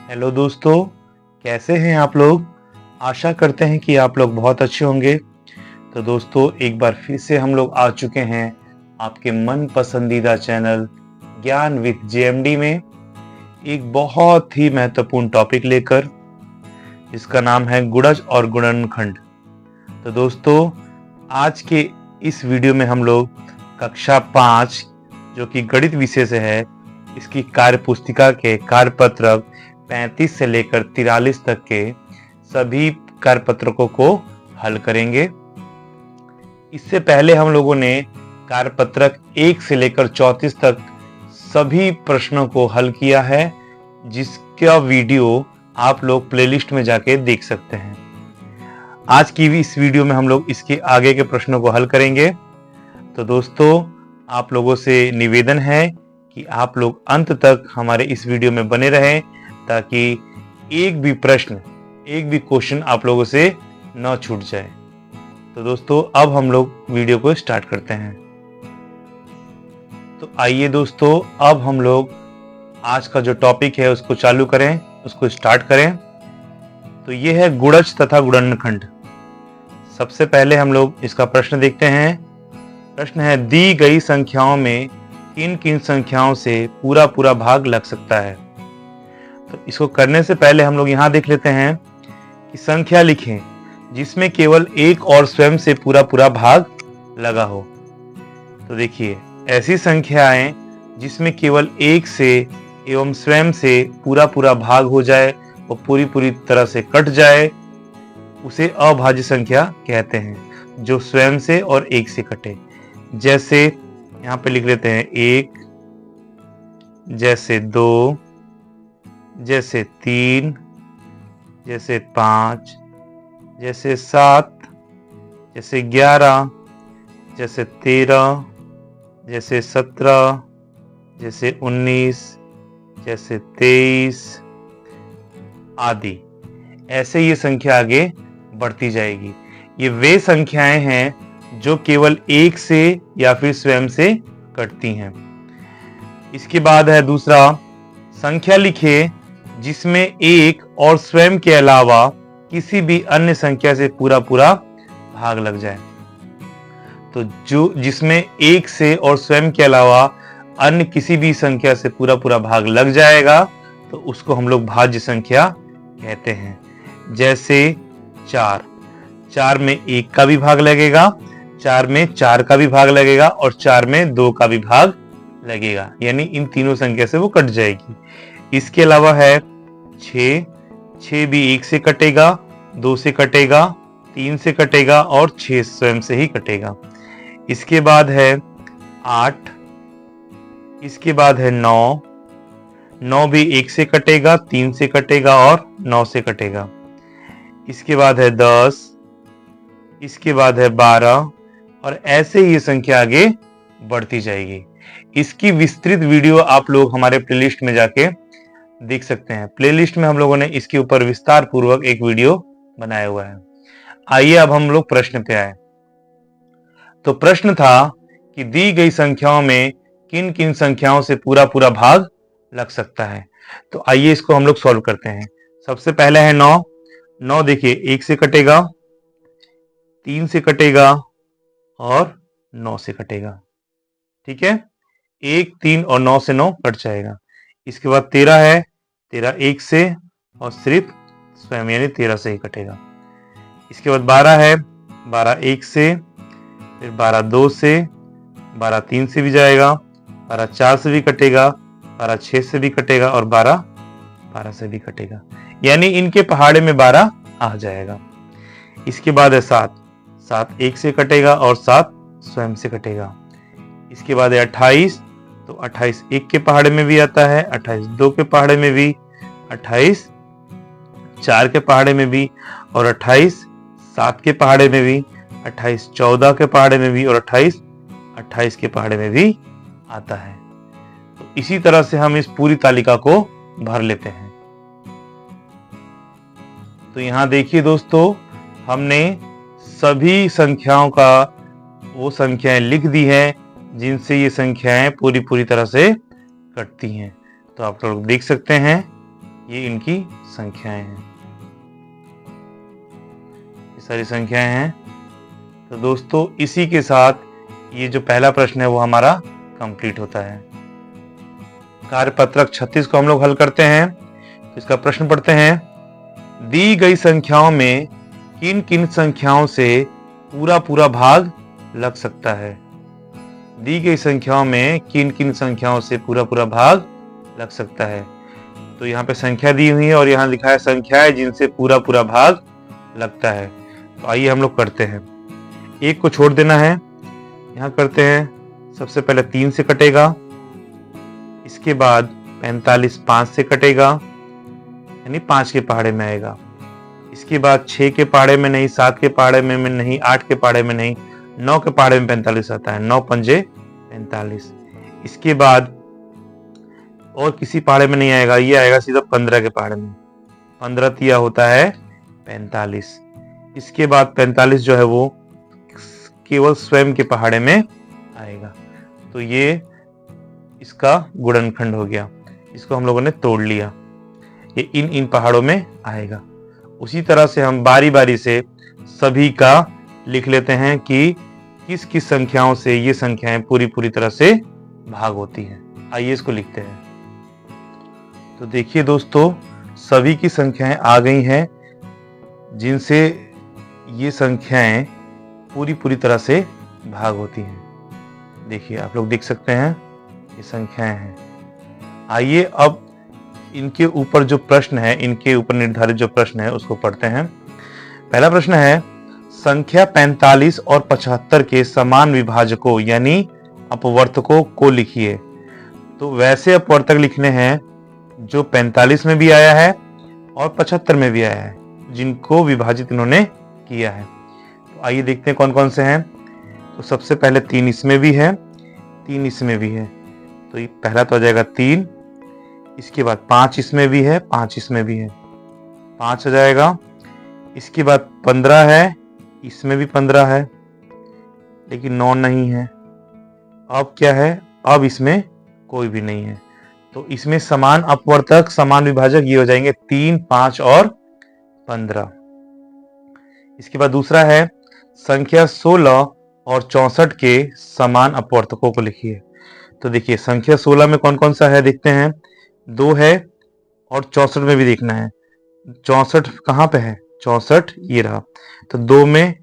Hello दोस्तों, कैसे हैं आप लोग। आशा करते हैं कि आप लोग बहुत अच्छे होंगे। तो दोस्तों, एक बार फिर से हम लोग आ चुके हैं आपके मन पसंदीदा चैनल ज्ञान विद जेएमडी में एक बहुत ही महत्वपूर्ण टॉपिक लेकर, जिसका नाम है गुणज और गुणनखंड। तो दोस्तों, आज के इस वीडियो में हम लोग कक्षा 5 जो कि गणित विषय से है, इसकी कार्य पुस्तिका के कार्यपत्रक 35 से लेकर 43 तक के सभी कार्यपत्रकों को हल करेंगे। इससे पहले हम लोगों ने कार्यपत्रक 1 से लेकर 34 तक सभी प्रश्नों को हल किया है, जिसका वीडियो आप लोग प्लेलिस्ट में जाके देख सकते हैं। आज की भी इस वीडियो में हम लोग इसके आगे के प्रश्नों को हल करेंगे। तो दोस्तों, आप लोगों से निवेदन है कि आप लोग अंत तक हमारे इस वीडियो में बने रहें, ताकि एक भी प्रश्न, एक भी क्वेश्चन आप लोगों से न छूट जाए। तो दोस्तों, अब हम लोग वीडियो को स्टार्ट करते हैं। तो आइए दोस्तों, अब हम लोग आज का जो टॉपिक है उसको चालू करें, उसको स्टार्ट करें। तो ये है गुणज तथा गुणनखंड। सबसे पहले हम लोग इसका प्रश्न देखते हैं। प्रश्न है, दी गई संख्याओं में किन किन संख्याओं से पूरा पूरा भाग लग सकता है। तो इसको करने से पहले हम लोग यहाँ देख लेते हैं कि संख्या लिखें जिसमें केवल एक और स्वयं से पूरा पूरा भाग लगा हो। तो देखिए, ऐसी संख्याएं जिसमें केवल एक से एवं स्वयं से पूरा पूरा भाग हो जाए और पूरी पूरी तरह से कट जाए, उसे अभाज्य संख्या कहते हैं, जो स्वयं से और एक से कटे। जैसे यहाँ पे लिख लेते हैं 1, जैसे 2, जैसे 3, जैसे 5, जैसे 7, जैसे 11, जैसे 13, जैसे 17, जैसे 19, जैसे 23 आदि। ऐसे ये संख्या आगे बढ़ती जाएगी। ये वे संख्याएं हैं जो केवल एक से या फिर स्वयं से कटती हैं। इसके बाद है दूसरा, संख्या लिखे जिसमें एक और स्वयं के अलावा किसी भी अन्य संख्या से पूरा पूरा भाग लग जाए। तो जो जिसमें एक से और स्वयं के अलावा अन्य किसी भी संख्या से पूरा पूरा भाग लग जाएगा, तो उसको हम लोग भाज्य संख्या कहते हैं। जैसे 4 में 1 का भी भाग लगेगा, 4 में 4 का भी भाग लगेगा और 4 में 2 का भी भाग लगेगा, यानी इन तीनों संख्या से वो कट जाएगी। इसके अलावा है 6 भी 1 से कटेगा, 2 से कटेगा, 3 से कटेगा और 6 स्वयं से ही कटेगा। इसके बाद है 8, इसके बाद है 9 भी 1 से कटेगा, 3 से कटेगा और 9 से कटेगा। इसके बाद है 10, इसके बाद है 12 और ऐसे ही ये संख्या आगे बढ़ती जाएगी। इसकी विस्तृत वीडियो आप लोग हमारे प्लेलिस्ट में जाके देख सकते हैं। प्लेलिस्ट में हम लोगों ने इसके ऊपर विस्तार पूर्वक एक वीडियो बनाया हुआ है। आइए अब हम लोग प्रश्न पे आए। तो प्रश्न था कि दी गई संख्याओं में किन किन संख्याओं से पूरा पूरा भाग लग सकता है। तो आइए इसको हम लोग सॉल्व करते हैं। सबसे पहले है 9 देखिए 1 से कटेगा, 3 से कटेगा और 9 से कटेगा। ठीक है, 1, 3 और 9 से 9 कट जाएगा। इसके बाद 13 है, 13 1 से और सिर्फ स्वयं यानी 13 से ही कटेगा। इसके बाद 12 है, 12 1 से, फिर 12 2 से, 12 3 से भी जाएगा, 12 4 से भी कटेगा, 12 6 से भी कटेगा और 12 से भी कटेगा, यानी इनके पहाड़े में 12 आ जाएगा। इसके बाद है 7 1 से कटेगा और 7 स्वयं से कटेगा। इसके बाद है 28, तो 28 1 के पहाड़े में भी आता है, 28 2 के पहाड़े में भी, 28 4 के पहाड़े में भी और 28 7 के पहाड़े में भी, 28 14 के पहाड़े में भी और 28 के पहाड़े में भी आता है। तो इसी तरह से हम इस पूरी तालिका को भर लेते हैं। तो यहाँ देखिए दोस्तों, हमने सभी संख्याओं का वो संख्याएं लिख दी हैं जिनसे ये संख्याएं पूरी पूरी तरह से कटती हैं। तो आप लोग देख सकते हैं ये इनकी संख्याएं हैं, ये सारी संख्याएं हैं। तो दोस्तों इसी के साथ ये जो पहला प्रश्न है वो हमारा कंप्लीट होता है। कार्यपत्रक 36 को हम लोग हल करते हैं। तो इसका प्रश्न पढ़ते हैं। दी गई संख्याओं में किन किन संख्याओं से पूरा पूरा भाग लग सकता है? दी गई संख्याओं में किन किन संख्याओं से पूरा पूरा भाग लग सकता है? तो यहाँ पे संख्या दी हुई है और यहाँ लिखा है संख्याएं जिनसे पूरा पूरा भाग लगता है। तो आइए हम लोग करते हैं। एक को छोड़ देना है, यहाँ करते हैं। सबसे पहले 3 से कटेगा, इसके बाद 45 5 से कटेगा, यानी 5 के पहाड़े में आएगा। इसके बाद 6 के पहाड़े में नहीं, 7 के पहाड़े में नहीं, 8 के पहाड़े में नहीं, 9 के पहाड़े में 45 आता है। 9 पंजे 45। इसके बाद और किसी पहाड़े में नहीं आएगा, ये आएगा सीधा 15 के पहाड़े में। 15 तिया होता है 45। इसके बाद 45 जो है वो केवल स्वयं के पहाड़े में आएगा। तो ये इसका गुणनखंड हो गया, इसको हम लोगों ने तोड़ लिया। ये इन पहाड़ों में आएगा। उसी तरह से हम बारी बारी से सभी का लिख लेते हैं कि किस किस संख्याओं से ये संख्याएं पूरी तरह से भाग होती हैं। आइए इसको लिखते हैं। तो देखिए दोस्तों, सभी की संख्याएं आ गई हैं जिनसे ये संख्याएं पूरी तरह से भाग होती हैं। देखिए आप लोग देख सकते हैं ये संख्याएं हैं। आइए अब इनके ऊपर जो प्रश्न है, इनके ऊपर निर्धारित जो प्रश्न है उसको पढ़ते हैं। पहला प्रश्न है, संख्या 45 और 75 के समान विभाजकों यानी अपवर्तकों को लिखिए। तो वैसे अपवर्तक लिखने हैं जो 45 में भी आया है और 75 में भी आया है, जिनको विभाजित इन्होंने किया है। तो आइए देखते हैं कौन कौन से हैं। तो सबसे पहले 3 इसमें भी है, 3 इसमें भी है। तो ये पहला तो आ जाएगा 3। इसके बाद 5 इसमें भी है, 5 इसमें भी है, 5 आ जाएगा। इसके बाद 15 है, इसमें भी 15 है, लेकिन 9 नहीं है। अब क्या है, अब इसमें कोई भी नहीं है। तो इसमें समान अपवर्तक समान विभाजक ये हो जाएंगे 3, 5 और 15। इसके बाद दूसरा है, संख्या 16 और 64 के समान अपवर्तकों को लिखिए। तो देखिए संख्या 16 में कौन कौन सा है देखते हैं। 2 है और 64 में भी देखना है। 64 कहाँ पे है, 64 ये रहा। तो 2 में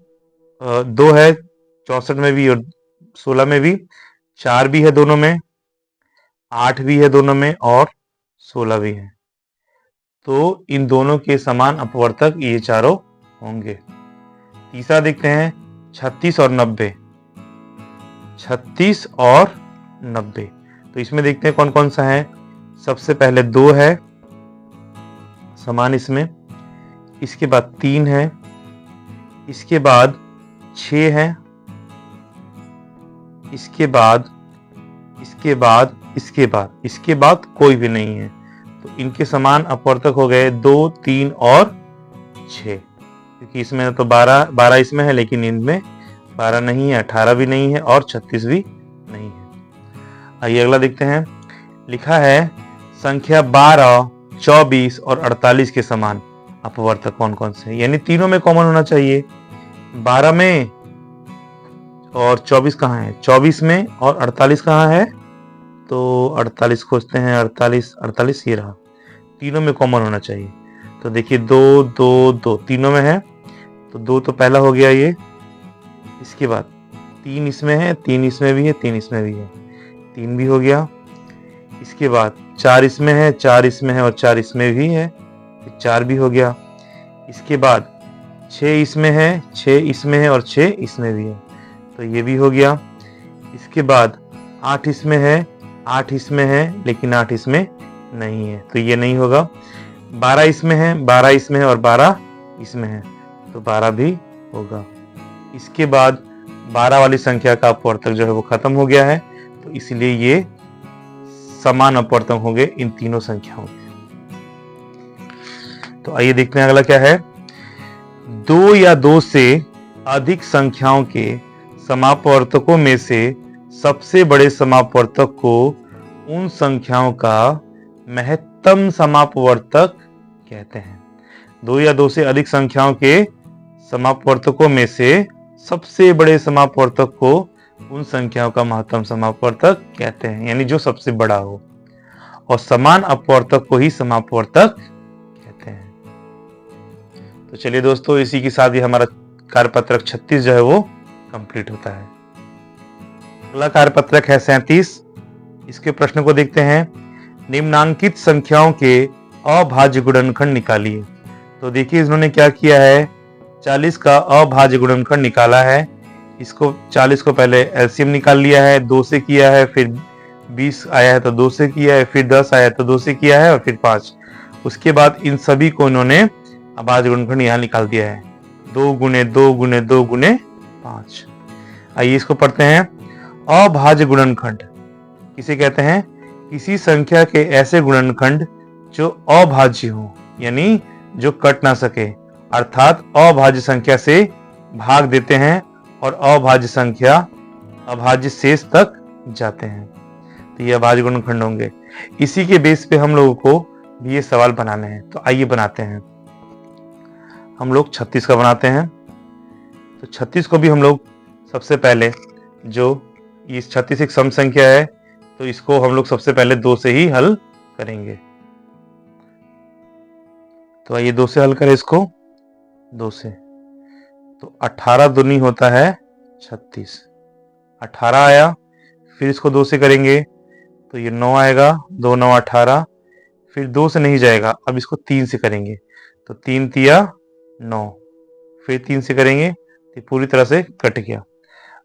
2 है 64 में भी और 16 में भी। 4 भी है दोनों में, 8 भी है दोनों में और 16 भी है। तो इन दोनों के समान अपवर्तक ये चारों होंगे। तीसरा देखते हैं 36 और 90। 36 और 90, तो इसमें देखते हैं कौन कौन सा है। सबसे पहले 2 है समान इसमें, इसके बाद 3 है, इसके बाद 6 है, इसके बाद इसके बाद कोई भी नहीं है। तो इनके समान अपवर्तक हो गए 2, 3 और 6। क्योंकि इसमें तो 12 इसमें है, लेकिन इनमें 12 नहीं है, 18 भी नहीं है और 36 भी नहीं है। आइए अगला देखते हैं। लिखा है संख्या 12, 24 और 48 के समान अपवर्तक कौन कौन से, यानी तीनों में कॉमन होना चाहिए। 12 में और 24 कहाँ है, 24 में और 48 कहाँ है। तो 48 खोजते हैं, 48 ये रहा। तीनों में कॉमन होना चाहिए। तो देखिए 2, 2, 2 तीनों में है। तो 2 तो पहला हो गया ये। इसके बाद 3 इसमें है, 3 इसमें भी है, 3 इसमें भी है, 3 भी हो गया। इसके बाद 4 इसमें है, 4 इसमें है और 4 इसमें भी है, 4 भी हो गया। इसके बाद 6 इसमें है, 6 इसमें है और 6 इसमें भी है, तो ये भी हो गया। इसके बाद 8 इसमें है, 8 इसमें है, लेकिन 8 इसमें नहीं है, तो ये नहीं होगा। 12 इसमें है, 12 इसमें है और 12 इसमें है, तो 12 भी होगा। इसके बाद 12 वाली संख्या का अपवर्तक जो है वो खत्म हो गया है, तो इसलिए ये समान अपवर्तक होंगे इन तीनों संख्याओं के। तो आइए देखते हैं अगला क्या है। 2 या 2 से अधिक संख्याओं के समापवर्तकों में से सबसे बड़े समापवर्तक को उन संख्याओं का महत्तम समापवर्तक कहते हैं। दो या दो से अधिक संख्याओं के समापवर्तकों में से सबसे बड़े समापवर्तक को उन संख्याओं का महत्तम समापवर्तक कहते हैं, यानी जो सबसे बड़ा हो, और समान अपवर्तक को ही समापवर्तक कहते हैं। तो चलिए दोस्तों, इसी के साथ ही हमारा कार्यपत्रक 36 जो है वो कंप्लीट होता है। अगला कार्यपत्रक है 37। इसके प्रश्न को देखते हैं। निम्नांकित संख्याओं के अभाज्य गुणनखंड निकालिए। तो देखिए इन्होंने क्या किया है, 40 का अभाज्य गुणनखंड निकाला है। इसको 40 को पहले एलसीएम निकाल लिया है, 2 से किया है, फिर 20 आया है तो 2 से किया है, फिर 10 आया तो 2 से किया है, और फिर 5। उसके बाद इन सभी को इन्होंने अभाज्य गुणनखंड यहाँ निकाल दिया है, 2 गुणे 2 गुणे 2 गुणे 5। आइए इसको पढ़ते हैं। अभाज्य गुणनखंड किसे कहते हैं? किसी संख्या के ऐसे गुणनखंड जो अभाज्य हो, यानी जो कट ना सके, अर्थात अभाज्य संख्या से भाग देते हैं और अभाज्य संख्या अभाज्य शेष तक जाते हैं, तो ये अभाज्य गुणनखंड होंगे। इसी के बेस पे हम लोगों को भी ये सवाल बनाने हैं। तो आइए बनाते हैं। हम लोग 36 का बनाते हैं। तो 36 को भी हम लोग सबसे पहले, जो इस 36 एक सम संख्या है, तो इसको हम लोग सबसे पहले 2 से ही हल करेंगे। तो आइए 2 से हल करें इसको। 2 से तो 18 दूनी होता है 36, 18 आया। फिर इसको 2 से करेंगे तो ये 9 आएगा, 2 9 18। फिर 2 से नहीं जाएगा, अब इसको 3 से करेंगे तो 3 तिया 9। फिर 3 से करेंगे तो पूरी तरह से कट गया।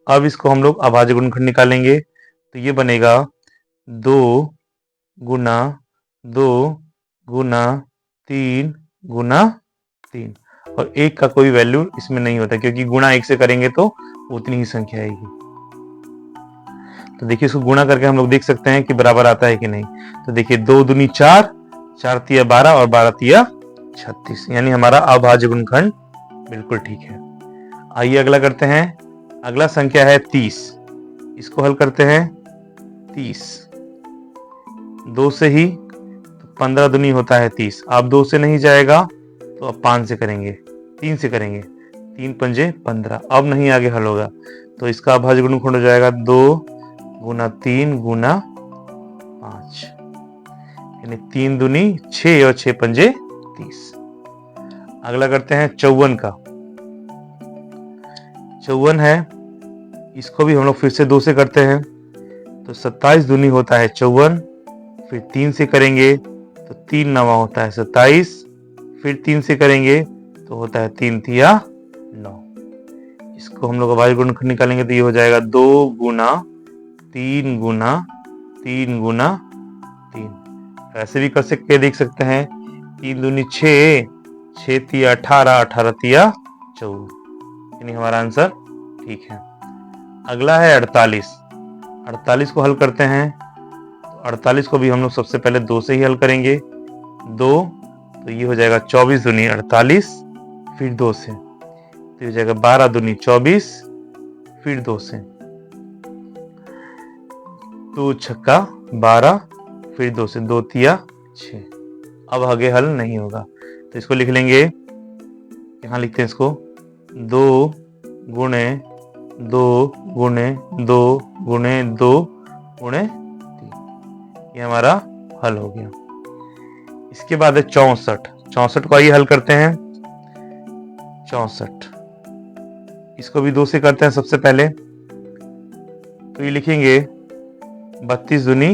अब इसको हम लोग अभाज्य गुणनखंड निकालेंगे, तो ये बनेगा 2 गुना 2 गुना 3 गुना 3, और 1 का कोई वैल्यू इसमें नहीं होता, क्योंकि गुणा 1 से करेंगे तो उतनी ही संख्या आएगी। तो देखिए इसको गुणा करके हम लोग देख सकते हैं कि बराबर आता है कि नहीं। तो देखिए 2 दूनी 4, 4 तिया 12 और 12 तिया 36, यानी हमारा अभाज्य गुणनखंड बिल्कुल ठीक है। आइए अगला करते हैं। अगला संख्या है 30। इसको हल करते हैं। 30 2 से ही, तो 15 दूनी होता है 30। अब 2 से नहीं जाएगा तो अब 5 से करेंगे, 3 से करेंगे, 3 पंजे 15। अब नहीं आगे हल होगा, तो इसका अभाज्य गुणनखंड हो जाएगा 2 गुना 3 गुना 5, यानी 3 दूनी 6 और 6 पंजे 30। अगला करते हैं 54 का। 54 है, इसको भी हम लोग फिर से 2 से करते हैं। तो 27 दूनी होता है 54। फिर 3 से करेंगे तो 3 नवा होता है 27। फिर 3 से करेंगे तो होता है 3 तिया 9। इसको हम लोग अभाज्य गुणनखंड निकालेंगे तो ये हो जाएगा 2 गुना 3 गुना 3 गुना 3। ऐसे भी कर सकते, देख सकते हैं। 3 दूनी 6, 6 तिया 18, 18 तिया 24, यानी हमारा आंसर ठीक है। अगला है 48। 48 को हल करते हैं। तो 48 को भी हम लोग सबसे पहले 2 से ही हल करेंगे। 2 तो ये हो जाएगा 24 दूनी 48, फिर 2 से तो ये हो जाएगा 12 दूनी 24, फिर 2 से 2 छक्का 12, फिर 2 से 2 तिया 6। अब आगे हल नहीं होगा, तो इसको लिख लेंगे। यहाँ लिखते हैं इसको 2 गुणे 2 गुणे 2 गुणे 2 गुणे 3, ये हमारा हल हो गया। इसके बाद है 64। 64 को आइए हल करते हैं। 64 इसको भी 2 से करते हैं सबसे पहले। तो ये लिखेंगे 32 दूनी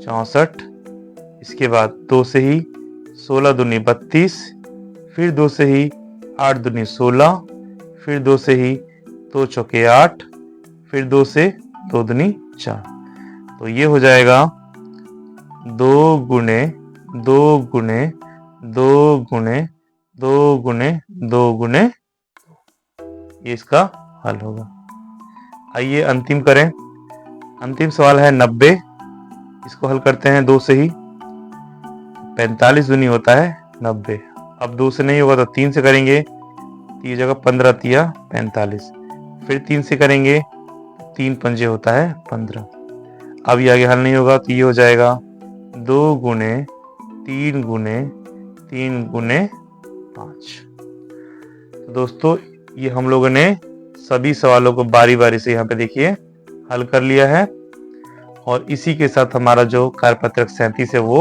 64। इसके बाद 2 से ही 16 दूनी 32, फिर 2 से ही 8 दूनी 16, फिर 2 से ही 2 चौके 8, फिर 2 से 2 दूनी 4। तो ये हो जाएगा 2 गुणे 2 गुणे 2 गुणे 2 गुणे 2 गुणे, ये इसका हल होगा। आइए अंतिम करें। अंतिम सवाल है 90। इसको हल करते हैं 2 से ही। 45 दूनी होता है 90। अब 2 से नहीं होगा तो 3 से करेंगे, तो ये जगह 15 तिया 45। फिर 3 से करेंगे, 3 पंजे होता है 15। अब ये आगे हल नहीं होगा, तो ये हो जाएगा 2 गुणे 3 गुने 3 गुने 5। तो दोस्तों ये हम लोगों ने सभी सवालों को बारी बारी से यहाँ पे देखिए हल कर लिया है और इसी के साथ हमारा जो कार्यपत्रक 37 है वो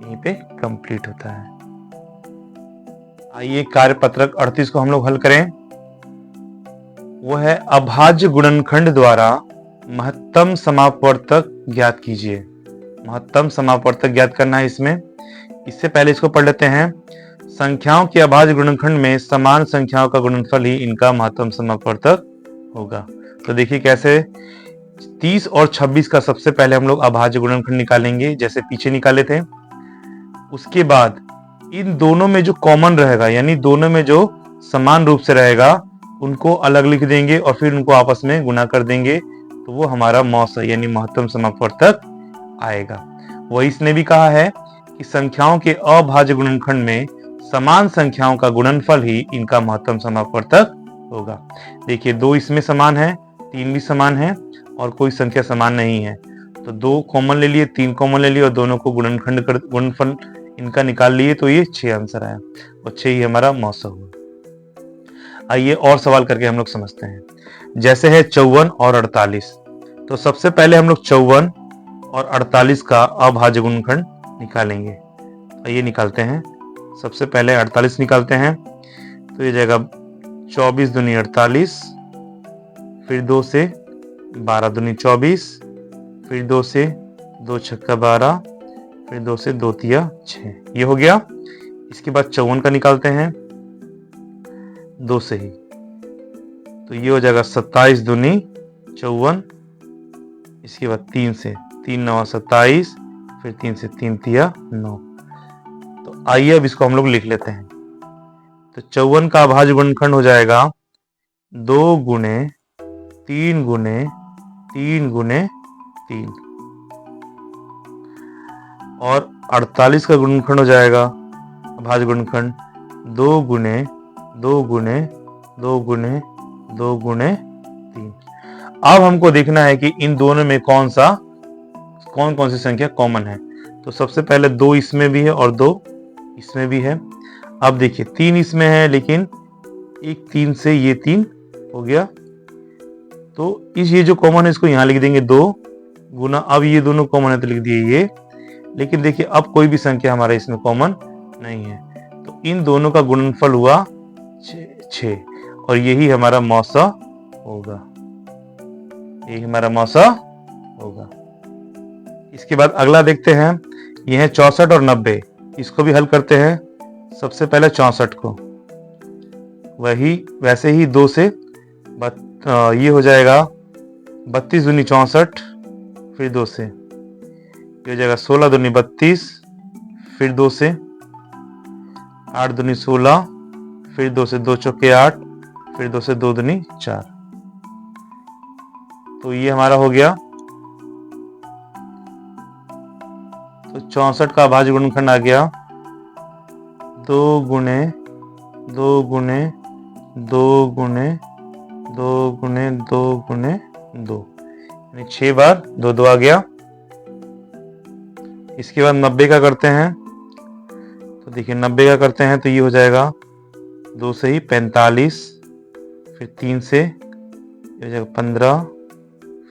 यहीं पे कंप्लीट होता है। आइए कार्यपत्रक 38 को हम लोग हल करें। वो है अभाज्य गुणनखंड द्वारा महत्तम समापवर्तक ज्ञात कीजिए। महत्तम समापवर्तक ज्ञात करना है इसमें। इससे पहले इसको पढ़ लेते हैं। संख्याओं के अभाज्य गुणनखंड में समान संख्याओं का गुणनफल ही इनका महत्तम समापवर्तक होगा। तो देखिए कैसे 30 और 26 का सबसे पहले हम लोग अभाज्य गुणनखंड निकालेंगे जैसे पीछे निकाले थे। उसके बाद इन दोनों में जो कॉमन रहेगा यानी दोनों में जो समान रूप से रहेगा उनको अलग लिख देंगे और फिर उनको आपस में गुणा कर देंगे तो वो हमारा मौस यानी महत्तम समापवर्तक आएगा। वही इसने भी कहा है कि संख्याओं के अभाज्य गुणनखंड में समान संख्याओं का गुणनफल ही इनका महत्तम समापवर्तक होगा। देखिए 2 इसमें समान है, 3 भी समान है और कोई संख्या समान नहीं है तो 2 कॉमन ले लिए, 3 कॉमन ले लिए और दोनों को गुणनफल इनका निकाल लिए तो ये 6 आंसर आया और 6 ही हमारा मौसा हुआ। आइए और सवाल करके हम लोग समझते हैं। जैसे है 54 और 48। तो सबसे पहले हम लोग 54 और 48 का अभाज्य गुणनखंड निकालेंगे। आइए निकालते हैं। सबसे पहले 48 निकालते हैं तो ये जाएगा 24 दूनी 48, फिर 2 से 12 दूनी 24, फिर 2 से 2 छक्का 12, फिर 2 से 2 तिया 6। ये हो गया। इसके बाद 54 का निकालते हैं 2 से ही तो ये हो जाएगा 27 दूनी 54। इसके बाद 3 से 3 9 27, फिर 3 से 3 तिया 9। तो आइए अब इसको हम लोग लिख लेते हैं। तो 54 का अभाज्य गुणनखंड हो जाएगा 2 गुने 3 गुने 3 गुने 3 और 48 का गुणनखंड हो जाएगा अभाज्य गुणनखंड 2 गुने 2 गुने 2 गुने 2 गुने 3। अब हमको देखना है कि इन दोनों में कौन सी संख्या कॉमन है। तो सबसे पहले 2 इसमें भी है और 2 इसमें भी है। अब देखिए 3 इसमें है लेकिन एक 3 से ये 3 हो गया तो ये जो कॉमन है इसको यहाँ लिख देंगे 2 गुना। अब ये दोनों कॉमन है तो लिख दिए ये। लेकिन देखिए अब कोई भी संख्या हमारा इसमें कॉमन नहीं है तो इन दोनों का गुणनफल हुआ 6 और यही हमारा मौसा होगा। यही हमारा मौसा होगा। इसके बाद अगला देखते हैं। यह है 64 और 90। इसको भी हल करते हैं। सबसे पहले 64 को वैसे ही 2 से ये हो जाएगा 32 दूनी 64, फिर 2 से ये हो जाएगा 16 दूनी 32, फिर 2 से 8 दूनी 16, फिर 2 से 2 चौके 8, फिर 2 से 2 दूनी 4। तो ये हमारा हो गया। तो 64 का अभाज्य गुणनखंड आ गया 2 गुने 2 गुने 2 गुने 2 गुने 2 गुने 2 यानी 6 बार 2 2 आ गया। इसके बाद 90 का करते हैं। तो देखिए 90 का करते हैं तो ये हो जाएगा 2 से ही 45, फिर 3 से ये हो जाएगा 15,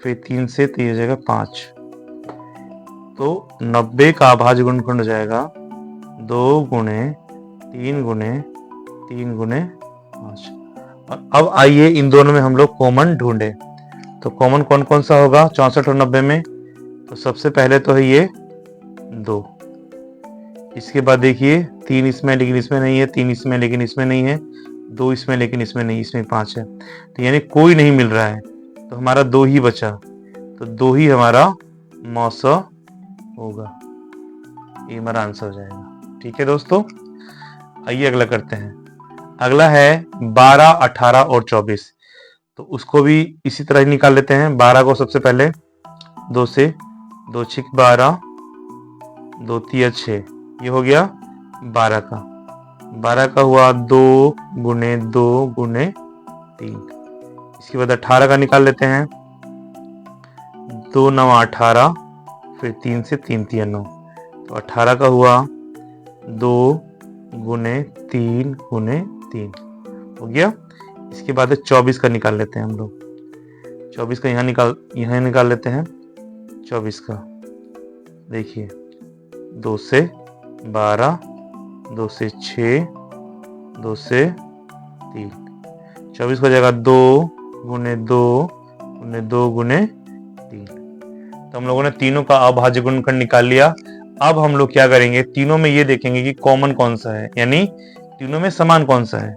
फिर 3 से तो ये हो जाएगा 5। तो 90 का अभाज्य गुणनखंड हो जाएगा 2 गुने 3 गुने 3 गुने 5। और अब आइए इन दोनों में हम लोग कॉमन ढूंढे। तो कॉमन कौन कौन सा होगा 64 और 90 में। तो सबसे पहले तो है ये 2। इसके बाद देखिए 3 इसमें लेकिन इसमें नहीं है, 3 इसमें लेकिन इसमें नहीं है, 2 इसमें लेकिन इसमें नहीं, इसमें 5 है। तो यानी कोई नहीं मिल रहा है तो हमारा 2 ही बचा। तो 2 ही हमारा मौसा होगा। ये हमारा आंसर हो जाएगा। ठीक है दोस्तों। आइए अगला करते हैं। अगला है 12, 18 और 24। तो उसको भी इसी तरह ही निकाल लेते हैं। 12 को सबसे पहले 2 से 2 छिक 12, 2 तिया 6। ये हो गया 12 का। 12 का हुआ 2 गुने 2 गुने 3। इसके बाद 18 का निकाल लेते हैं। 2 9 18, फिर 3 से 3 तिया 9। तो 18 का हुआ 2 गुने 3 गुने 3 हो गया। इसके बाद 24 का निकाल लेते हैं हम लोग। 24 का यहाँ निकाल लेते हैं 24 का। देखिए 2 से 12, 2 से 6, 2 से 3, 24 का जगह 2 गुने 2 गुने 2 गुने 3। तो हम लोगों ने तीनों का अभाज्य गुणनखंड निकाल लिया। अब हम लोग क्या करेंगे, तीनों में ये देखेंगे कि कॉमन कौन सा है, यानी तीनों में समान कौन सा है।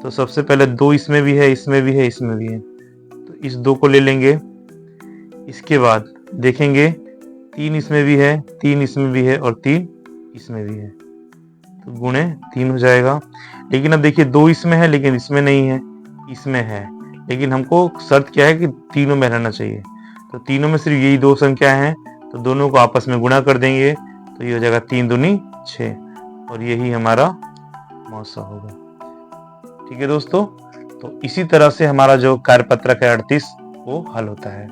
तो सबसे पहले 2 इसमें भी है, इसमें भी है, इसमें भी है, तो इस 2 को ले लेंगे। इसके बाद देखेंगे 3 इसमें भी है, 3 इसमें भी है और 3 इसमें भी है, तो गुणे 3 हो जाएगा। लेकिन अब देखिए 2 इसमें है लेकिन इसमें नहीं है, इसमें है, लेकिन हमको शर्त क्या है कि तीनों में रहना चाहिए। तो तीनों में सिर्फ यही 2 संख्या हैं, तो दोनों को आपस में गुणा कर देंगे, तो ये हो जाएगा 3 दूनी 6 और यही हमारा मौसा होगा। ठीक है दोस्तों, तो इसी तरह से हमारा जो कार्यपत्रक है 38 वो हल होता है।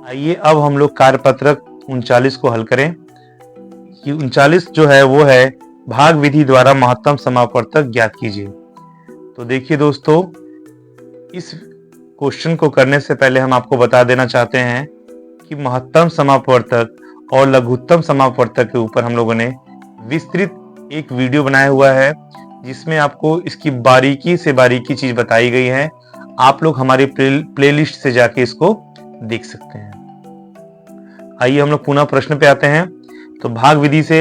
आइए अब हम लोग कार्यपत्रक 39 को हल करें। कि 39 जो है वो है भाग विधि द्वारा महत्तम समापवर्तक ज्ञात कीजिए। तो देखिए दोस्तों, इस क्वेश्चन को करने से पहले हम आपको बता देना चाहते हैं कि महत्तम समापवर्तक और लघुत्तम समापवर्तक के ऊपर हम लोगों ने विस्तृत एक वीडियो बनाया हुआ है, जिसमें आपको इसकी बारीकी से बारीकी चीज बताई गई है। आप लोग हमारी प्लेलिस्ट से जाके इसको देख सकते हैं। आइए हम लोग पुनः प्रश्न पे आते हैं। तो भाग विधि से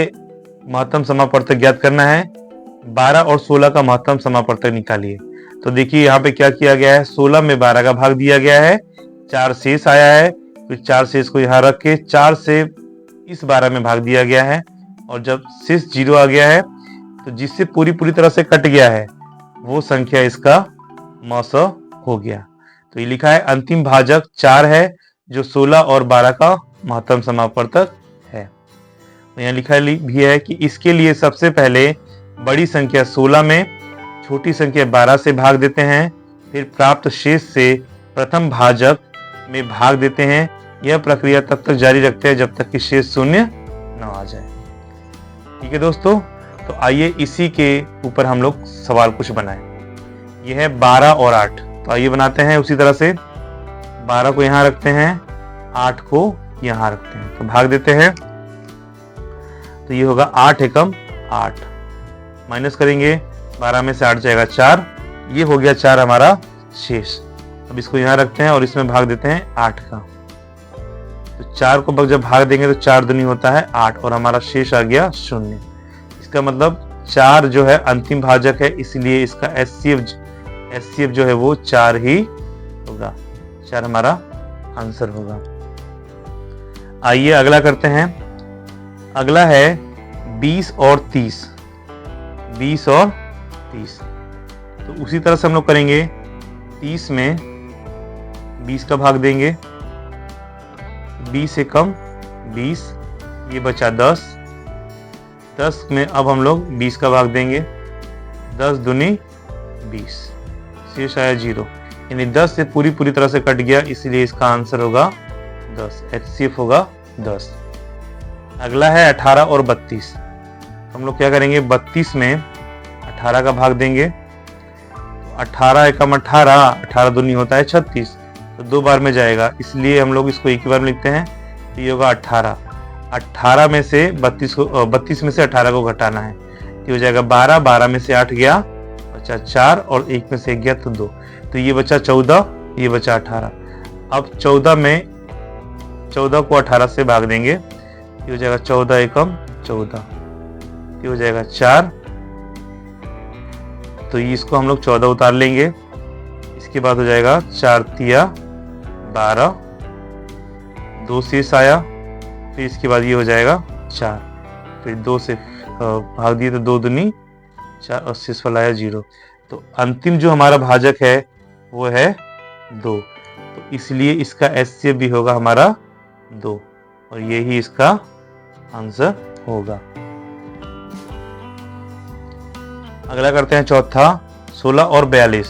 महत्तम समापवर्तक ज्ञात करना है। 12 और 16 का महत्तम समापवर्तक निकालिए। तो देखिए यहाँ पे क्या किया गया है, 16 में 12 का भाग दिया गया है, 4 शेष आया है, फिर 4 शेष को यहाँ रख के 4 से इस 12 में भाग दिया गया है, और जब शेष 0 आ गया है तो जिससे पूरी तरह से कट गया है वो संख्या इसका मौस हो गया। तो ये लिखा है अंतिम भाजक 4 है, जो 16 और 12 का महत्तम समापवर्तक है। तो यहाँ लिखा भी है कि इसके लिए सबसे पहले बड़ी संख्या 16 में छोटी संख्या 12 से भाग देते हैं, फिर प्राप्त शेष से प्रथम भाजक में भाग देते हैं। यह प्रक्रिया तब तक जारी रखते हैं जब तक कि शेष शून्य न आ जाए। ठीक है दोस्तों, तो आइए इसी के ऊपर हम लोग सवाल कुछ बनाएं। यह है 12 और 8, तो आइए बनाते हैं उसी तरह से। 12 को यहाँ रखते हैं, 8 को यहाँ रखते हैं, तो भाग देते हैं। तो ये होगा 8 एकम 8, माइनस करेंगे, 12 में से 8 जाएगा 4, ये हो गया 4 हमारा शेष। अब इसको यहाँ रखते हैं और इसमें भाग देते हैं 8 का। तो 4 को जब भाग देंगे तो 4 दूनी होता है 8 और हमारा शेष आ गया 0। इसका मतलब 4 जो है अंतिम भाजक है, इसलिए इसका एचसीएफ जो है वो 4 ही होगा। 4 हमारा आंसर होगा। आइए अगला करते हैं। अगला है 20 और 30। 20 और 30, तो उसी तरह से हम लोग करेंगे। 30 में 20 का भाग देंगे, 20 एकम 20, ये बचा 10। 10 में अब हम लोग 20 का भाग देंगे, 10 दूनी 20, शेष आया 0, यानी 10 से पूरी तरह से कट गया, इसलिए इसका आंसर होगा 10, एचसीएफ होगा 10। अगला है 18 और 32। हम लोग क्या करेंगे, 32 में 18 का भाग देंगे, तो 18 एकम 18, 18 दूनी होता है 36, तो 2 बार में जाएगा, इसलिए हम लोग इसको एक ही बार में लिखते हैं। तो ये होगा 18। 18 में से 32 में से 18 को घटाना है, तो हो जाएगा 12। 12 में से 8 गया, बचा 4, और 1 में से 1 गया तो 2, तो ये बचा 14, ये बचा 18। अब 14 में 14 को 18 से भाग देंगे, ये हो जाएगा 14 एकम 14, ये हो जाएगा 4। तो इसको हम लोग 14 उतार लेंगे। इसके बाद हो जाएगा 4 तिया 12, 2 शेष आया, फिर इसके बाद ये हो जाएगा 4, फिर 2 से भाग दिए तो 2 दूनी 4 और शेष वाला आया 0। तो अंतिम जो हमारा भाजक है वो है 2, तो इसलिए इसका एचसीएफ भी होगा हमारा 2, और यही इसका आंसर होगा। अगला करते हैं चौथा, 16 और 42।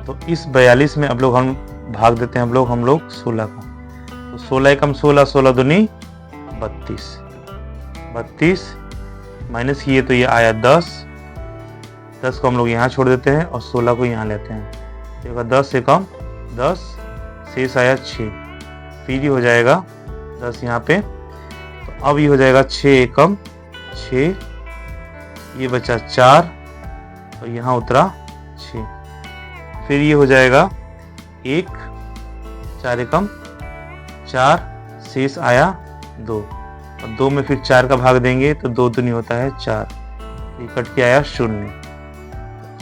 तो इस 42 में अब लोग हम भाग देते हैं हम लोग 16 को, तो 16 एकम 16, 16 दूनी 32, 32, माइनस किए तो ये आया 10, 10 को हम लोग यहाँ छोड़ देते हैं और 16 को यहाँ लेते हैं, तो 10 से कम 10, शेष आया 6, फिर ये हो जाएगा 10 यहाँ पे, तो अब ये हो जाएगा 6 एकम 6, ये बचा 4 और यहाँ उतरा 6, फिर ये हो जाएगा 1, 4 एकम 4, शेष आया 2, और 2 में फिर 4 का भाग देंगे तो 2 दूनी होता है 4, ये कट के आया 0।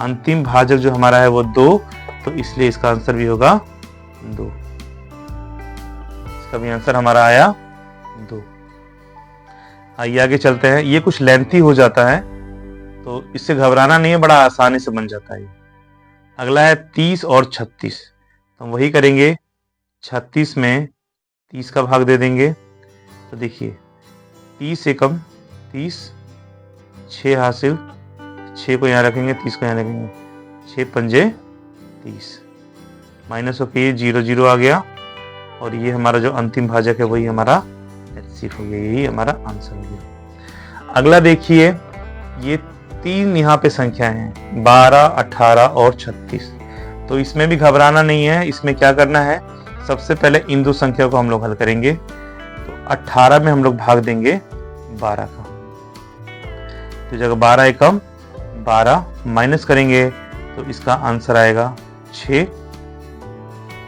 अंतिम भाजक जो हमारा है वो 2, तो इसलिए इसका आंसर भी होगा 2। इसका भी आंसर हमारा आया 2। आइए आगे चलते हैं। ये कुछ लेंथी हो जाता है तो इससे घबराना नहीं है, बड़ा आसानी से बन जाता है। अगला है 30 और 36, तो हम वही करेंगे। 36 में 30 का भाग दे देंगे, तो देखिए 30 एकम 30, 6 हासिल, 6 को यहाँ रखेंगे, 30 को यहाँ रखेंगे, 6 पंजे 30, माइनस होकर ये 0 0 आ गया, और ये हमारा जो अंतिम भाजक है वही हमारा HCF हो गया, यही हमारा आंसर हो गया। अगला देखिए, ये 3 यहाँ पे संख्याएं हैं, 12, 18 और 36, तो इसमें भी घबराना नहीं है। इसमें क्या करना है, सबसे पहले इन 2 संख्या को हम लोग हल करेंगे। तो 18 में हम लोग भाग देंगे 12 का, तो जगह 12 एकम 12, माइनस करेंगे तो इसका आंसर आएगा 6,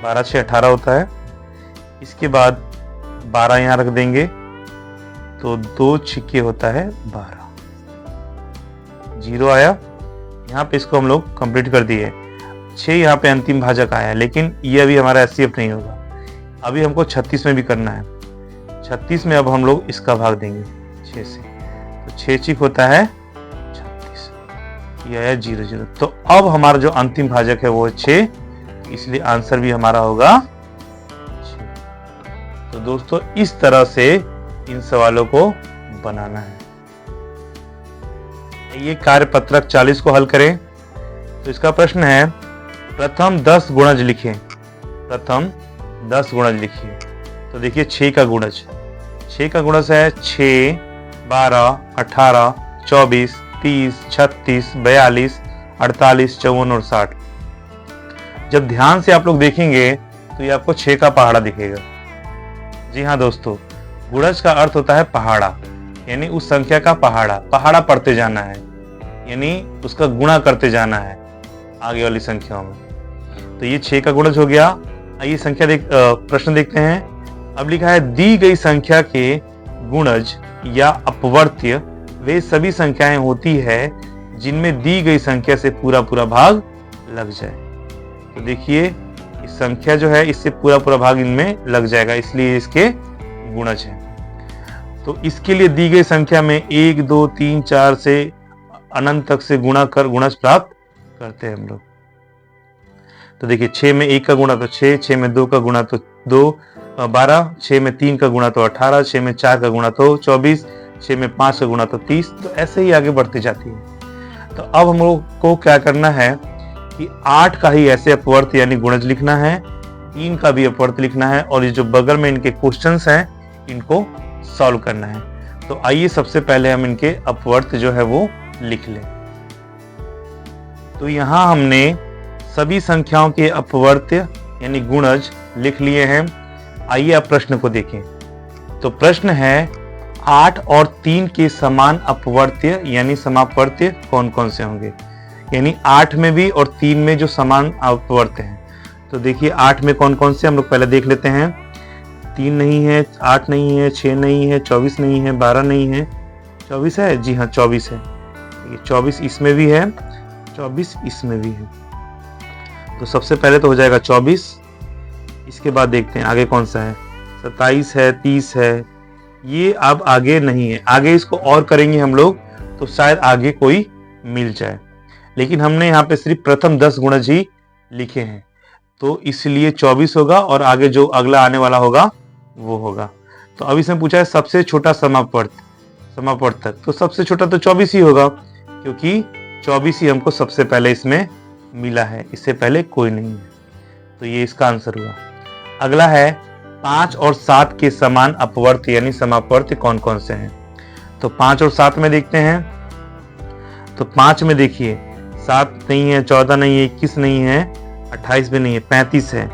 12 6 18 होता है। इसके बाद 12 यहाँ रख देंगे तो 2 छिक्के होता है 12, 0 आया। यहाँ पे इसको हम लोग कंप्लीट कर दिए। 6 यहाँ पे अंतिम भाजक आया, लेकिन ये अभी हमारा HCF नहीं होगा, अभी हमको 36 में भी करना है। 36 में अब हम लोग इसका भाग देंगे 6 से, तो 6 छिक होता है 36, ये आया 0 0। तो अब हमारा जो अंतिम भाजक है वो है 6, इसलिए आंसर भी हमारा होगा 6। तो दोस्तों इस तरह से इन सवालों को बनाना है। ये कार्यपत्रक 40 को हल करें। तो इसका प्रश्न है, प्रथम 10 गुणज लिखें। प्रथम 10 गुणज लिखिए। तो देखिए 6 का गुणज, 6 का गुणज है 6, 12, 18, 24, 30, 36, 42, 48, 54 और 60। जब ध्यान से आप लोग देखेंगे तो ये आपको 6 का पहाड़ा दिखेगा। जी हाँ दोस्तों, गुणज का अर्थ होता है पहाड़ा, यानी उस संख्या का पहाड़ा, पहाड़ा पढ़ते जाना है, यानी उसका गुणा करते जाना है आगे वाली संख्याओं में। तो ये 6 का गुणज हो गया। आइए संख्या प्रश्न देखते हैं। अब लिखा है, दी गई संख्या के गुणज या अपवर्त्य वे सभी संख्याएं होती है जिनमें दी गई संख्या से पूरा पूरा भाग लग जाए। तो देखिए इस संख्या जो है इससे पूरा पूरा भाग इनमें लग जाएगा, इसलिए इसके गुणज है। तो इसके लिए दी गई संख्या में 1, 2, 3, 4 से अनंत तक से गुणा कर गुणज प्राप्त करते हैं हम लोग। तो देखिए 6 में 1 का गुणा तो 6, 6 में 2 का गुणा तो 2, 12, 6 में 3 का गुणा तो 18, 6 में 4 का गुणा तो 24, 6 में 5 का गुणा तो 30। तो ऐसे ही आगे बढ़ती जाती है। तो अब हम लोग को क्या करना है कि 8 का ही ऐसे अपवर्त यानी गुणज लिखना है, 3 का भी अपवर्त लिखना है, और ये जो बगल में इनके क्वेश्चंस हैं इनको सॉल्व करना है। तो आइए सबसे पहले हम इनके अपवर्त जो है वो लिख लें। तो यहां हमने सभी संख्याओं के अपवर्त्य यानी गुणज लिख लिए हैं। आइए अब प्रश्न को देखें। तो प्रश्न है, 8 और 3 के समान अपवर्त्य यानी समापवर्त्य कौन कौन से होंगे, यानी 8 में भी और 3 में जो समान अपवर्त्य हैं। तो देखिए 8 में कौन कौन से हम लोग पहले देख लेते हैं। 3 नहीं है, 8 नहीं है, 6 नहीं है, 24 नहीं है, 12 नहीं है, 24 है। जी हाँ 24 है। 24 इसमें भी है, 24 इसमें भी है। तो सबसे पहले तो हो जाएगा 24। इसके बाद देखते हैं आगे कौन सा है। 27 है, 30 है, ये अब आगे नहीं है। आगे इसको और करेंगे हम लोग तो शायद आगे कोई मिल जाए, लेकिन हमने यहाँ पे सिर्फ प्रथम 10 गुणज ही लिखे हैं, तो इसलिए 24 होगा और आगे जो अगला आने वाला होगा वो होगा। तो अब इसमें पूछा है सबसे छोटा समापवर्तक, तो सबसे छोटा तो 24 ही होगा, क्योंकि 24 ही हमको सबसे पहले इसमें मिला है, इससे पहले कोई नहीं है। तो ये इसका आंसर हुआ। अगला है 5 और 7 के समान अपवर्त्य यानी समापवर्त्य कौन कौन से हैं। तो 5 और 7 में देखते हैं। तो 5 में देखिए 7 नहीं है, 14 नहीं है, 21 नहीं है, 28 भी नहीं है, 35 है।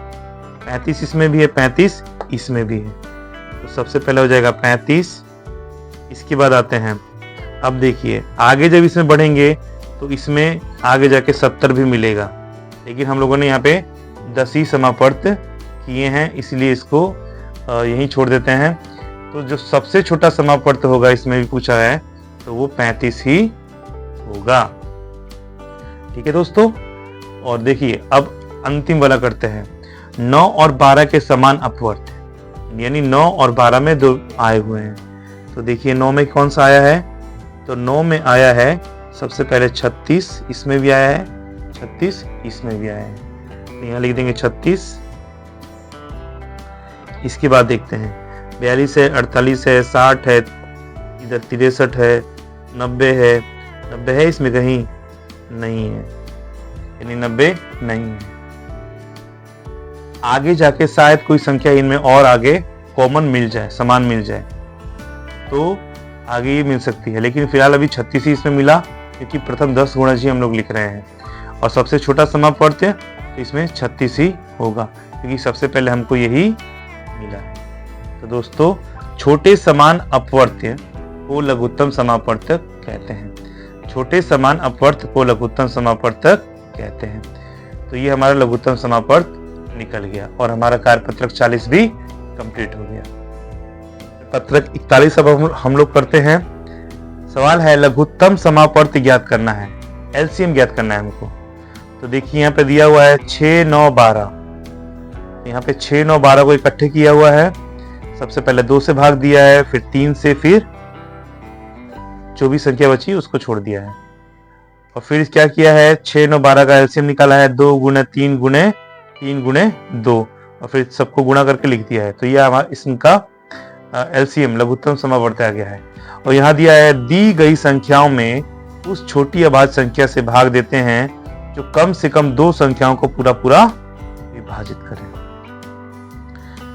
35 इसमें भी है, 35 इसमें भी है। तो सबसे पहले हो जाएगा 35। इसके बाद आते हैं, अब देखिए आगे जब इसमें बढ़ेंगे तो इसमें आगे जाके 70 भी मिलेगा, लेकिन हम लोगों ने यहाँ पे 10 ही समापर्त किए हैं, इसलिए इसको यहीं छोड़ देते हैं। तो जो सबसे छोटा समापर्त होगा इसमें भी पूछा है, तो वो 35 ही होगा। ठीक है दोस्तों, और देखिए अब अंतिम वाला करते हैं। 9 और 12 के समान अपवर्त, यानी 9 और 12 में 2 आए हुए हैं। तो देखिए 9 में कौन सा आया है, तो 9 में आया है सबसे पहले 36, इसमें भी आया है 36, इसमें भी आया है, तो यहाँ लिख देंगे 36। इसके बाद देखते हैं 42 है, 48 है, 60 है, इधर 63 है, 90 है, 90 है इसमें कहीं नहीं है, यानी 90 नहीं है। आगे जाके शायद कोई संख्या इनमें और आगे कॉमन मिल जाए, समान मिल जाए, तो आगे ये मिल सकती है, लेकिन फिलहाल अभी 36 ही इसमें मिला, क्योंकि प्रथम 10 गुणज ही हम लोग लिख रहे हैं। और सबसे छोटा समापर्त है तो इसमें 36 ही होगा, क्योंकि सबसे पहले हमको यही मिला है। तो दोस्तों छोटे समान अपवर्त्य को लघुत्तम समापर्तक कहते हैं। छोटे समान अपवर्त्य को लघुत्तम समापर्तक कहते हैं। तो ये हमारा लघुत्तम समापर्त निकल गया और हमारा कार्यपत्रक 40 भी कंप्लीट हो गया। पत्रक 41 अब हम लोग करते हैं। सवाल है लघुत्तम समापर्त ज्ञात करना है, एलसीएम ज्ञात करना है हमको। तो देखिए यहाँ पे दिया हुआ है 6, 9, 12। यहाँ पे 6, 9, 12 को इकट्ठे किया हुआ है। सबसे पहले 2 से भाग दिया है, फिर 3 से, फिर जो भी संख्या बची उसको छोड़ दिया है। और फिर क्या किया है, 6, 9, 12 का एलसीएम निकाला है 2 गुणे 3 गुणे 3 गुणे 2, और फिर सबको गुणा करके लिख दिया है। तो यह हमारा इसका एलसीएम लघुत्तम समावर्त आ गया है। और यहाँ दिया है दी गई संख्याओं में उस छोटी अभाज्य संख्या से भाग देते हैं जो कम से कम 2 संख्याओं को पूरा पूरा विभाजित करें।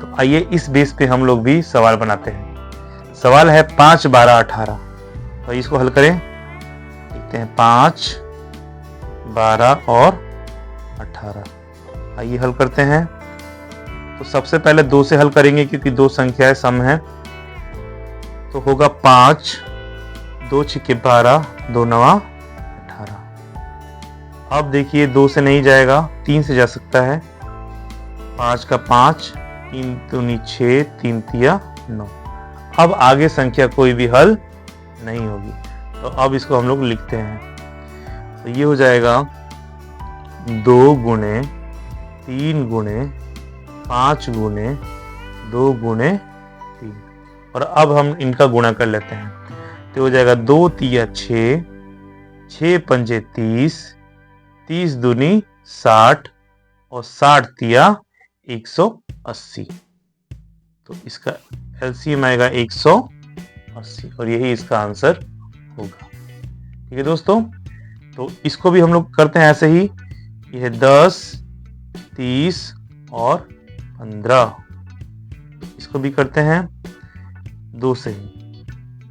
तो आइए इस बेस पे हम लोग भी सवाल बनाते हैं। सवाल है 5, 12, 18। तो इसको हल करें, देखते हैं 5, 12 और 18। आइए हल करते हैं। तो सबसे पहले 2 से हल करेंगे, क्योंकि 2 संख्याएं सम है। तो होगा 5, 2 छिके 12, 2 नवा 18। अब देखिए 2 से नहीं जाएगा, 3 से जा सकता है। 5 का 5, 3 दूनी 6, 3 तिया 9। अब आगे संख्या कोई भी हल नहीं होगी, तो अब इसको हम लोग लिखते हैं। तो ये हो जाएगा 2 गुणे 3 गुणे 5 गुणे 2 गुणे 3। और अब हम इनका गुणा कर लेते हैं। तो हो जाएगा 2 तिया 6, 6 पंजे 30, 30 दूनी 60 और 60 तिया 180। तो इसका एलसीएम आएगा 180 और यही इसका आंसर होगा। ठीक है दोस्तों, तो इसको भी हम लोग करते हैं ऐसे ही। यह 10, 30 और 15। इसको भी करते हैं 2 से ही।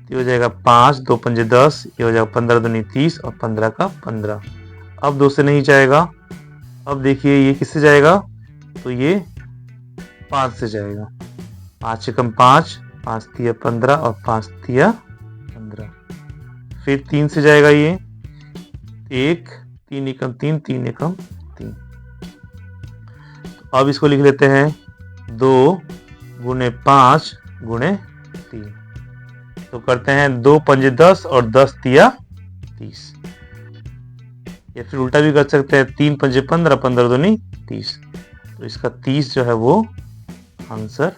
ये हो जाएगा 5, 2 पंजे 10, ये हो जाएगा 15 दूनी 30 और 15 का 15। अब 2 से नहीं जाएगा। अब देखिए ये किससे जाएगा, तो ये 5 से जाएगा। 5 से कम 5, 5 तिया 15 और 5 तिया 15। फिर 3 से जाएगा ये 1, 3 एकम 3, 3 एकम 3। अब इसको लिख लेते हैं 2 गुणे 5 गुणे 3। तो करते हैं 2 पंजे 10 और 10 तिया 30। या फिर उल्टा भी कर सकते हैं, 3 पंजे 15, 15 दूनी 30। तो इसका 30 जो है वो आंसर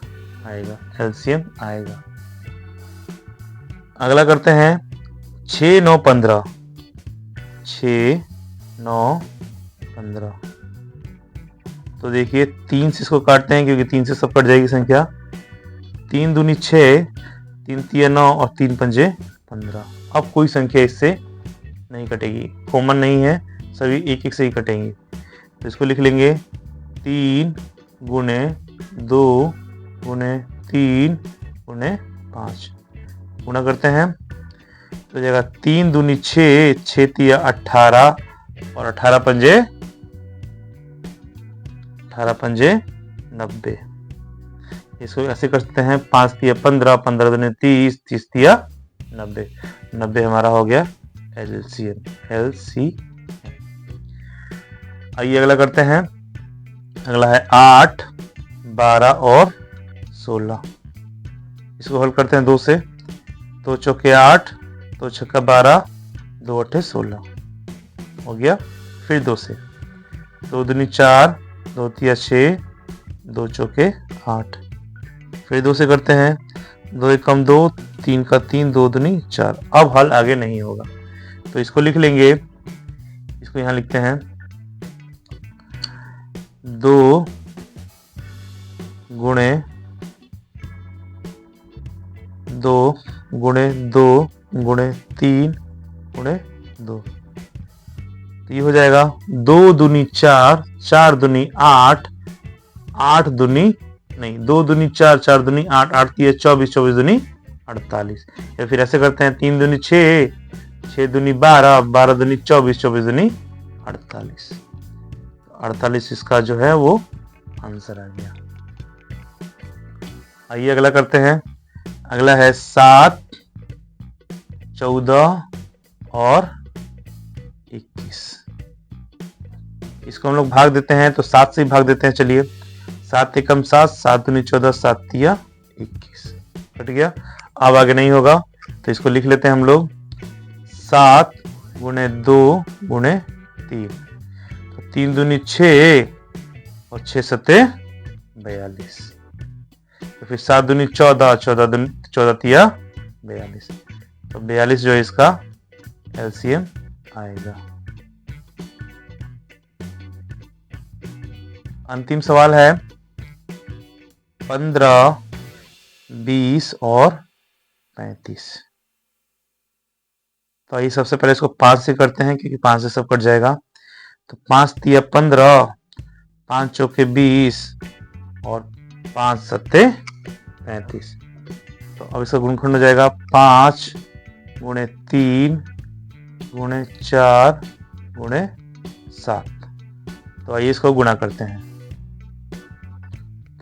आएगा, एलसीएम आएगा। अगला करते हैं 6, 9, 15। 6, 9, 15। तो देखिए 3 से इसको काटते हैं, क्योंकि 3 से सब कट जाएगी संख्या। 3 दूनी 6, 3 तिया 9 और 3 पंजे 15। अब कोई संख्या इससे नहीं कटेगी, कॉमन नहीं है, सभी एक एक से ही कटेंगी। तो इसको लिख लेंगे 3 गुणे 2 गुणे 3 गुणे 5। गुणा करते हैं तो जाएगा 3 दूनी 6, 6 तिया 18 और 18 पंजे 90। इसको ऐसे कर सकते हैं 5 तिया 15, 15 दूनी 30, 30 तिया 90, 90 हमारा हो गया LCM। आइए अगला करते हैं। अगला है 8, 12 और 16। इसको हल करते हैं 2 से। 2 चौके 8, 2 छक्का 12, 2 अट्ठे 16 हो गया। फिर 2 से 2 दूनी 4, 2 तिया 6, 2 चौके 8। फिर 2 से करते हैं 2 एक कम 2, 3 का 3, 2 दूनी 4। अब हल आगे नहीं होगा तो इसको लिख लेंगे। इसको यहाँ लिखते हैं 2 गुणे 2 गुणे 2 गुणे 3 गुणे 2। तो ये हो जाएगा 2 दूनी 4, 4 दूनी 8, 8 दूनी नहीं 2 दूनी 4, 4 दूनी 8, 8 तिया 24, 24 दूनी 48। या फिर ऐसे करते हैं 3 दूनी 6, 6 दूनी 12, 12 दूनी 24, 24 दूनी 48। 48 इसका जो है वो आंसर आ गया। आइए अगला करते हैं। अगला है 7, 14 और 21। इसको हम लोग भाग देते हैं तो 7 से ही भाग देते हैं। चलिए 7 एकम 7, 7 दूनी 14, 7 तिया 21 कट गया। अब आगे नहीं होगा तो इसको लिख लेते हैं हम लोग 7 गुणे 2 गुणे 3। तो 3 दूनी 6 और 6 सत्ते 42। तो फिर 7 दूनी 14, 14 तिया 42। तो 42 जो है इसका LCM आएगा। अंतिम सवाल है 15, 20 और 35। तो आइए सबसे पहले इसको 5 से करते हैं क्योंकि 5 से सब कट जाएगा। तो 5 तिया 15, 5 चौके 20 और 5 सत्ते 35। तो अब इसका गुणनखंड हो जाएगा 5 गुणे 3 गुणे 4 गुणे 7। तो आइए इसको गुणा करते हैं।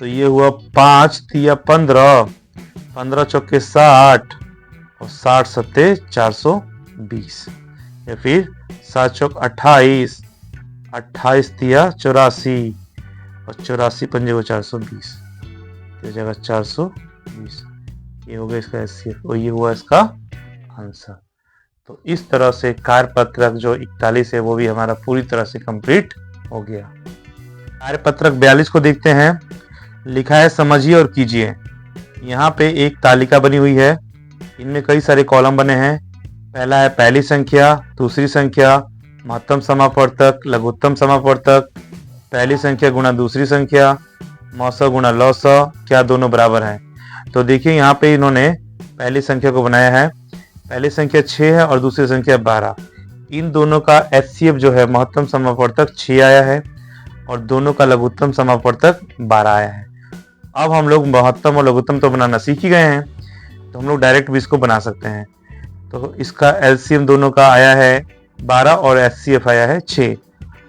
तो ये हुआ 5 तिया 15, 15 चौके 60 और 60 सत्ते 420। या फिर 7 चौक 28, 28 तिया 84 और 84 पंजे को 420। तो जगह 420। ये हो गया इसका HCF और ये हुआ इसका आंसर। तो इस तरह से कार्यपत्रक जो 41 है वो भी हमारा पूरी तरह से कंप्लीट हो गया। कार्यपत्रक 42 को देखते हैं। लिखा है समझिए और कीजिए। यहाँ पे एक तालिका बनी हुई है। इनमें कई सारे कॉलम बने हैं। पहला है पहली संख्या, दूसरी संख्या, महत्तम समापवर्तक, लघुत्तम समापवर्तक, पहली संख्या गुणा दूसरी संख्या, मौसा गुणा लौसा, क्या दोनों बराबर हैं। तो देखिए यहाँ पे इन्होंने पहली संख्या को बनाया है। पहली संख्या 6 है और दूसरी संख्या 12। इन दोनों का HCF जो है महत्तम समापवर्तक 6 आया है और दोनों का लघुत्तम समापवर्तक 12 आया है। अब हम लोग महत्तम और लघुत्तम तो बनाना सीख ही गए हैं तो हम लोग डायरेक्ट भी इसको बना सकते हैं। तो इसका LCM दोनों का आया है 12 और HCF आया है 6।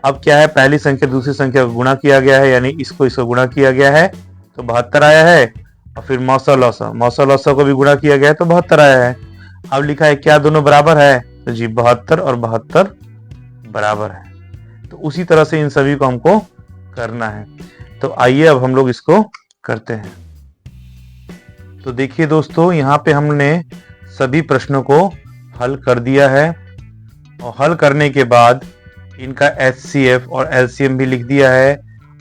अब क्या है, पहली संख्या दूसरी संख्या को गुणा किया गया है, यानी इसको गुणा किया गया है तो 72 आया है। और फिर मौसा लौसा को भी गुणा किया गया है तो 72 आया है। अब लिखा है क्या दोनों बराबर है, तो जी 72 और 72 बराबर है। तो उसी तरह से इन सभी को हमको करना है। तो आइए अब हम लोग इसको करते हैं। तो देखिए दोस्तों, यहाँ पे हमने सभी प्रश्नों को हल कर दिया है और हल करने के बाद इनका HCF और LCM भी लिख दिया है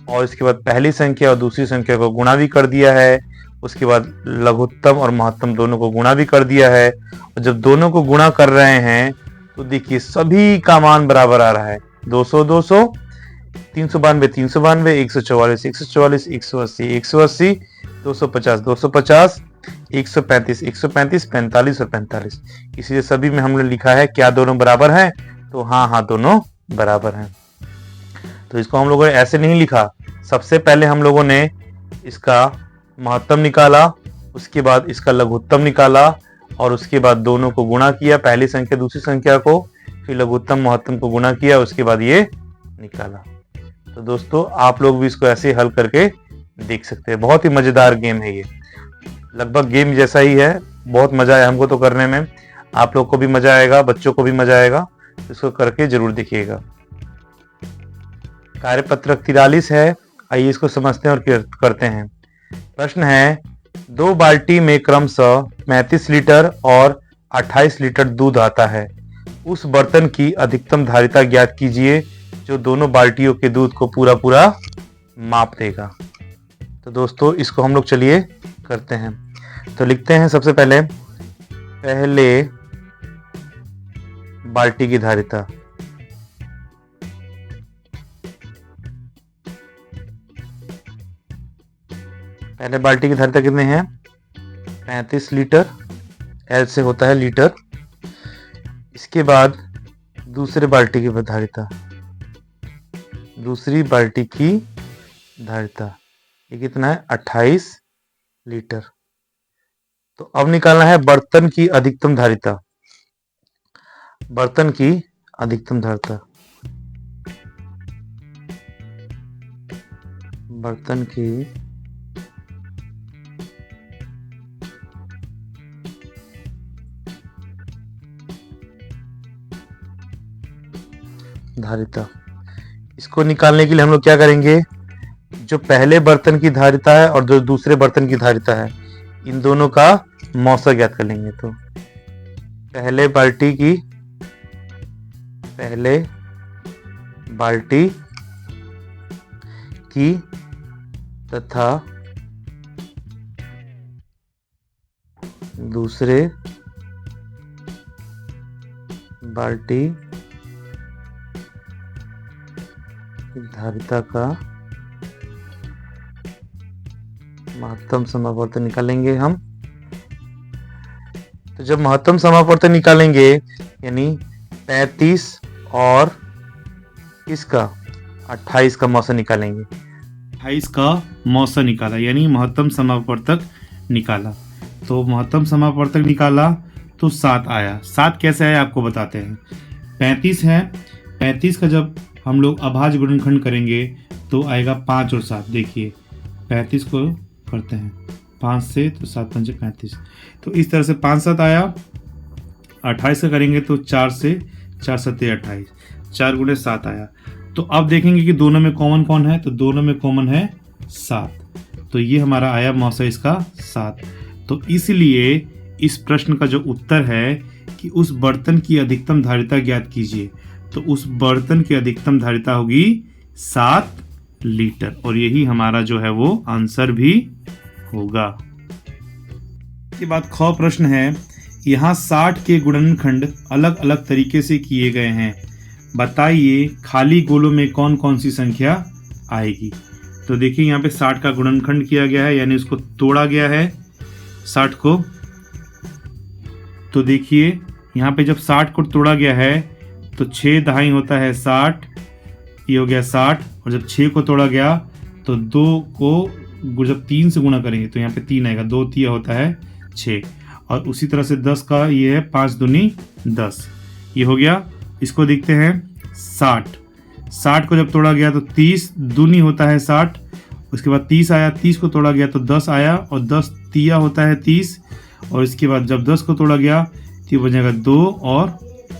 और इसके बाद पहली संख्या और दूसरी संख्या को गुणा भी कर दिया है। उसके बाद लघुत्तम और महत्तम दोनों को गुणा भी कर दिया है। और जब दोनों को गुणा कर रहे हैं तो देखिए सभी का मान बराबर आ रहा है। 200 200, 392 392, 144 144, 180 180, 250 250, 135 135, 45 और 45। इसलिए सभी में हमने लिखा है क्या दोनों बराबर हैं, तो हाँ दोनों बराबर हैं। तो इसको हम लोगों ने ऐसे नहीं लिखा। सबसे पहले हम लोगों ने इसका महत्तम निकाला, उसके बाद इसका लघुत्तम निकाला और उसके बाद दोनों को गुणा किया, पहली संख्या दूसरी संख्या को, फिर लघुत्तम महत्तम को गुणा किया, उसके बाद ये निकाला। तो दोस्तों आप लोग भी इसको ऐसे हल करके देख सकते हैं। बहुत ही मजेदार गेम है ये, लगभग गेम जैसा ही है। बहुत मजा आया हमको तो करने में, आप लोग को भी मजा आएगा, बच्चों को भी मजा आएगा। इसको करके जरूर देखिएगा। कार्यपत्रक 43 है, आइए इसको समझते हैं और करते हैं। प्रश्न है, 2 बाल्टी में क्रमशः 35 लीटर और 28 लीटर दूध आता है। उस बर्तन की अधिकतम धारिता ज्ञात कीजिए जो दोनों बाल्टियों के दूध को पूरा पूरा माप देगा। तो दोस्तों इसको हम लोग चलिए करते हैं। तो लिखते हैं सबसे पहले बाल्टी की धारिता। पहले बाल्टी की धारिता कितने हैं? 35 लीटर, एल से होता है लीटर। इसके बाद दूसरे बाल्टी की धारिता, दूसरी बाल्टी की धारिता ये कितना है? 28 लीटर। तो अब निकालना है बर्तन की अधिकतम धारिता। बर्तन की अधिकतम धारिता, बर्तन की धारिता। इसको निकालने के लिए हम लोग क्या करेंगे? जो पहले बर्तन की धारिता है और जो दूसरे बर्तन की धारिता है, इन दोनों का मौसा ज्ञात कर लेंगे। तो पहले बाल्टी की तथा दूसरे बाल्टी धारिता का महत्तम समापवर्तन निकालेंगे हम। तो जब महत्तम समापवर्तन निकालेंगे यानी 35 और इसका 28 का मौसा निकालेंगे। 28 का मौसा निकाला यानी महत्तम समापवर्तक निकाला। तो महत्तम समापवर्तक निकाला तो 7 आया। 7 कैसे आया आपको बताते हैं। 35 है, 35 का जब हम लोग अभाज्य गुणनखंड करेंगे तो आएगा 5 और 7। देखिए 35 को करते हैं 5 से, तो 7 5 35। तो इस तरह से 5 7 आया। 28 का करेंगे तो 4 से, 4 7 28, 4 गुणे 7 आया। तो अब देखेंगे कि दोनों में कॉमन कौन है, तो दोनों में कॉमन है 7। तो ये हमारा आया मौसा इसका 7। तो इसलिए इस प्रश्न का जो उत्तर है कि उस बर्तन की अधिकतम धारिता ज्ञात कीजिए, तो उस बर्तन की अधिकतम धारिता होगी 7 लीटर, और यही हमारा जो है वो आंसर भी होगा। इसके बाद ख प्रश्न है, यहाँ 60 के गुणनखंड अलग अलग तरीके से किए गए हैं, बताइए खाली गोलों में कौन कौन सी संख्या आएगी। तो देखिए यहाँ पे 60 का गुणनखंड किया गया है, यानी उसको तोड़ा गया है 60 को। तो देखिए यहाँ पे जब 60 को तोड़ा गया है तो 6 दहाई होता है 60, ये हो गया 60। और जब 6 को तोड़ा गया तो 2 को जब 3 से गुणा करेंगे तो यहाँ पे 3 आएगा, 2 तिया होता है 6। और उसी तरह से 10 का ये है 5 दूनी 10, ये हो गया। इसको देखते हैं 60 को जब तोड़ा गया तो 30 दूनी होता है 60, उसके बाद 30 आया, 30 को तोड़ा गया तो 10 आया, और 10 तिया होता है 30। और इसके बाद जब 10 को तोड़ा गया तो ये बन जाएगा 2 और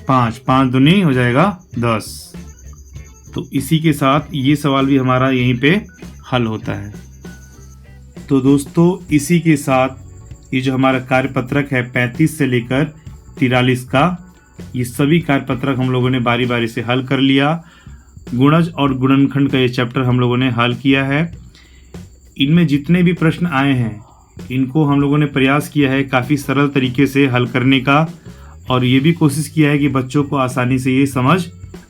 5, 5 दूनी हो जाएगा 10। तो इसी के साथ ये सवाल भी हमारा यहीं पे हल होता है। तो दोस्तों इसी के साथ ये जो हमारा कार्यपत्रक है 35 से लेकर 43 का, ये सभी कार्यपत्रक हम लोगों ने बारी बारी से हल कर लिया। गुणज और गुणनखंड का ये चैप्टर हम लोगों ने हल किया है। इनमें जितने भी प्रश्न आए हैं इनको हम लोगों ने प्रयास किया है काफ़ी सरल तरीके से हल करने का, और ये भी कोशिश किया है कि बच्चों को आसानी से ये समझ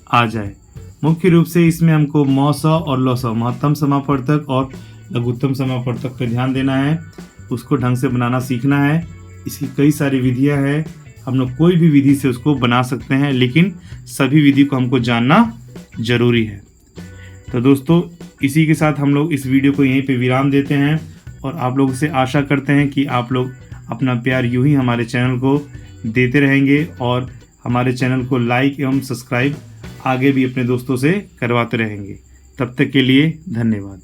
आ जाए। मुख्य रूप से इसमें हमको मौसा और लौसा, महत्तम समापवर्तक और लघुत्तम समापवर्तक पर ध्यान देना है, उसको ढंग से बनाना सीखना है। इसकी कई सारी विधियां हैं, हम लोग कोई भी विधि से उसको बना सकते हैं, लेकिन सभी विधि को हमको जानना जरूरी है। तो दोस्तों इसी के साथ हम लोग इस वीडियो को यहीं पे विराम देते हैं, और आप लोगों से आशा करते हैं कि आप लोग अपना प्यार यूं ही हमारे चैनल को देते रहेंगे और हमारे चैनल को लाइक एवं सब्सक्राइब आगे भी अपने दोस्तों से करवाते रहेंगे। तब तक के लिए धन्यवाद।